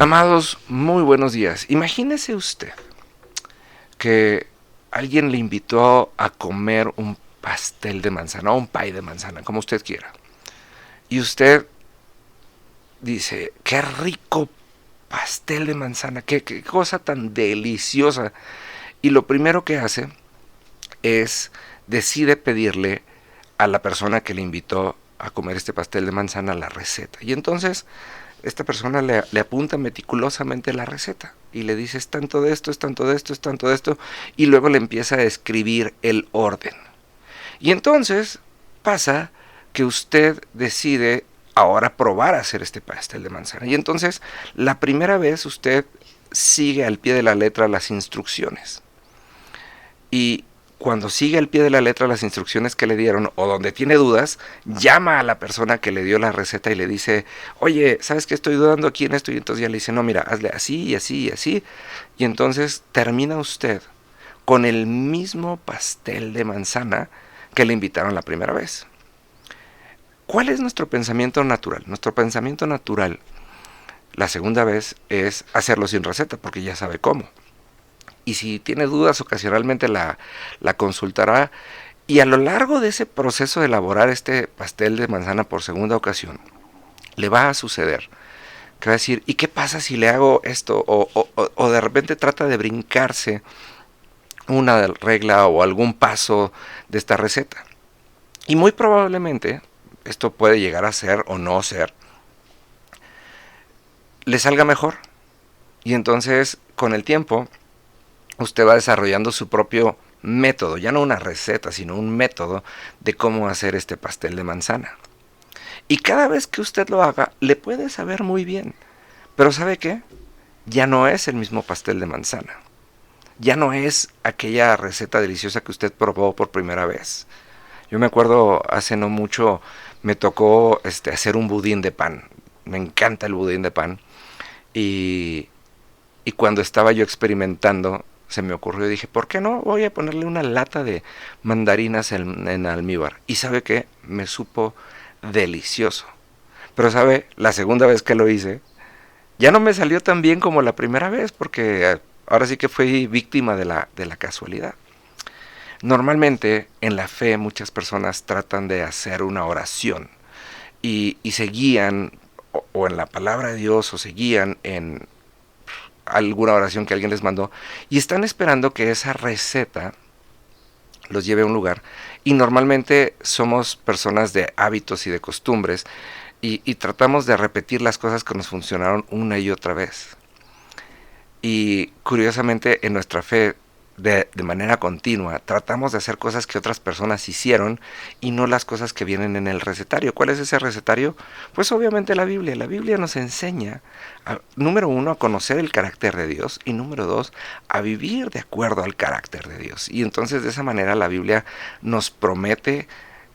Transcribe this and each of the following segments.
Amados, muy buenos días. Imagínese usted que alguien le invitó a comer un pastel de manzana o un pie de manzana, como usted quiera. Y usted dice, qué rico pastel de manzana, qué cosa tan deliciosa. Y lo primero que hace es, decide pedirle a la persona que le invitó a comer este pastel de manzana la receta. Y entonces esta persona le apunta meticulosamente la receta y le dice es tanto de esto, es tanto de esto, es tanto de esto, y luego le empieza a escribir el orden. Y entonces pasa que usted decide ahora probar a hacer este pastel de manzana. Y entonces la primera vez usted sigue al pie de la letra las instrucciones. Y cuando sigue al pie de la letra las instrucciones que le dieron o donde tiene dudas, llama a la persona que le dio la receta y le dice, oye, ¿sabes qué estoy dudando aquí en esto? Y entonces ya le dice, no, mira, hazle así y así y así. Y entonces termina usted con el mismo pastel de manzana que le invitaron la primera vez. ¿Cuál es nuestro pensamiento natural? Nuestro pensamiento natural la segunda vez es hacerlo sin receta porque ya sabe cómo. Y si tiene dudas ocasionalmente la consultará y a lo largo de ese proceso de elaborar este pastel de manzana por segunda ocasión le va a suceder que va a decir ¿y qué pasa si le hago esto? O de repente trata de brincarse una regla o algún paso de esta receta y muy probablemente esto puede llegar a ser o no ser le salga mejor y entonces con el tiempo usted va desarrollando su propio método, ya no una receta, sino un método de cómo hacer este pastel de manzana. Y cada vez que usted lo haga, le puede saber muy bien. Pero ¿sabe qué? Ya no es el mismo pastel de manzana. Ya no es aquella receta deliciosa que usted probó por primera vez. Yo me acuerdo hace no mucho me tocó hacer un budín de pan. Me encanta el budín de pan. Y, y cuando estaba yo experimentando, se me ocurrió, dije, ¿por qué no? Voy a ponerle una lata de mandarinas en almíbar. Y sabe qué, me supo delicioso. Pero sabe, la segunda vez que lo hice, ya no me salió tan bien como la primera vez, porque ahora sí que fui víctima de la casualidad. Normalmente en la fe muchas personas tratan de hacer una oración y se guían o en la palabra de Dios o se guían en alguna oración que alguien les mandó y están esperando que esa receta los lleve a un lugar y normalmente somos personas de hábitos y de costumbres y tratamos de repetir las cosas que nos funcionaron una y otra vez y curiosamente en nuestra fe de manera continua tratamos de hacer cosas que otras personas hicieron y no las cosas que vienen en el recetario. ¿Cuál es ese recetario? Pues obviamente la Biblia. La Biblia nos enseña, número uno, a conocer el carácter de Dios y número dos, a vivir de acuerdo al carácter de Dios. Y entonces de esa manera la Biblia nos promete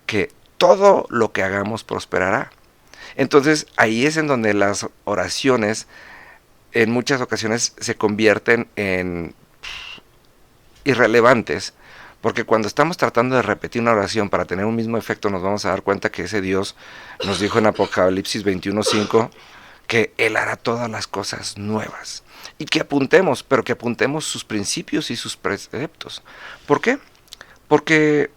que todo lo que hagamos prosperará. Entonces ahí es en donde las oraciones en muchas ocasiones se convierten en irrelevantes, porque cuando estamos tratando de repetir una oración para tener un mismo efecto, nos vamos a dar cuenta que ese Dios nos dijo en Apocalipsis 21:5 que Él hará todas las cosas nuevas. Y que apuntemos, pero que apuntemos sus principios y sus preceptos. ¿Por qué? Porque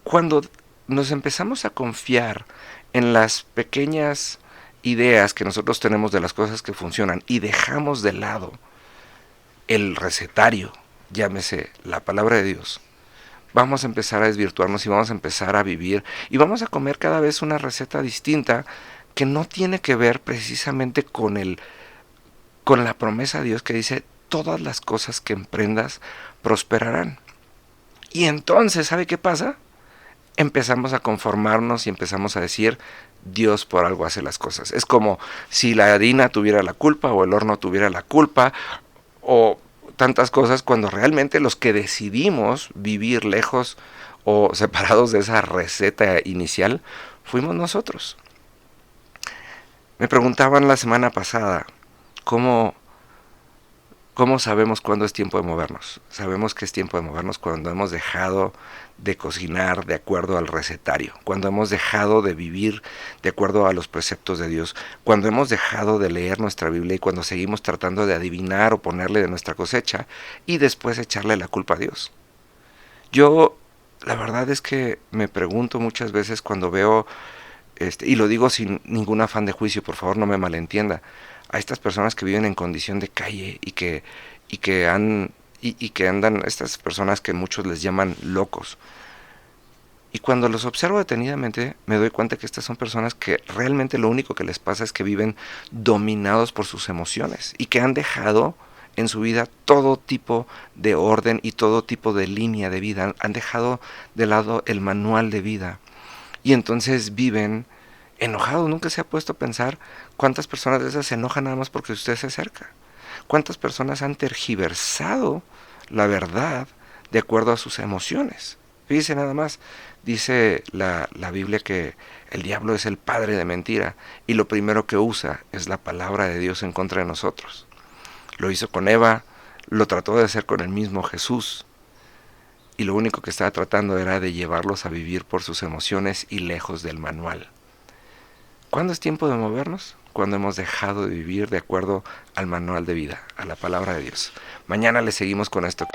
cuando nos empezamos a confiar en las pequeñas ideas que nosotros tenemos de las cosas que funcionan y dejamos de lado el recetario, llámese la palabra de Dios, vamos a empezar a desvirtuarnos y vamos a empezar a vivir y vamos a comer cada vez una receta distinta que no tiene que ver precisamente con la promesa de Dios que dice todas las cosas que emprendas prosperarán. Y entonces, ¿sabe qué pasa? Empezamos a conformarnos y empezamos a decir Dios por algo hace las cosas. Es como si la harina tuviera la culpa o el horno tuviera la culpa o tantas cosas cuando realmente los que decidimos vivir lejos o separados de esa receta inicial fuimos nosotros. Me preguntaban la semana pasada cómo ¿Cómo sabemos cuándo es tiempo de movernos? Sabemos que es tiempo de movernos cuando hemos dejado de cocinar de acuerdo al recetario, cuando hemos dejado de vivir de acuerdo a los preceptos de Dios, cuando hemos dejado de leer nuestra Biblia y cuando seguimos tratando de adivinar o ponerle de nuestra cosecha y después echarle la culpa a Dios. Yo, la verdad es que me pregunto muchas veces cuando veo, y lo digo sin ningún afán de juicio, por favor no me malentienda, a estas personas que viven en condición de calle y que han y que andan, estas personas que muchos les llaman locos. Y cuando los observo detenidamente, me doy cuenta que estas son personas que realmente lo único que les pasa es que viven dominados por sus emociones y que han dejado en su vida todo tipo de orden y todo tipo de línea de vida. Han dejado de lado el manual de vida. Y entonces viven enojados. Nunca se ha puesto a pensar cuántas personas de esas se enojan nada más porque usted se acerca. Cuántas personas han tergiversado la verdad de acuerdo a sus emociones. Fíjese nada más, dice la Biblia que el diablo es el padre de mentira y lo primero que usa es la palabra de Dios en contra de nosotros. Lo hizo con Eva, lo trató de hacer con el mismo Jesús y lo único que estaba tratando era de llevarlos a vivir por sus emociones y lejos del manual. ¿Cuándo es tiempo de movernos? Cuando hemos dejado de vivir de acuerdo al manual de vida, a la palabra de Dios. Mañana le seguimos con esto.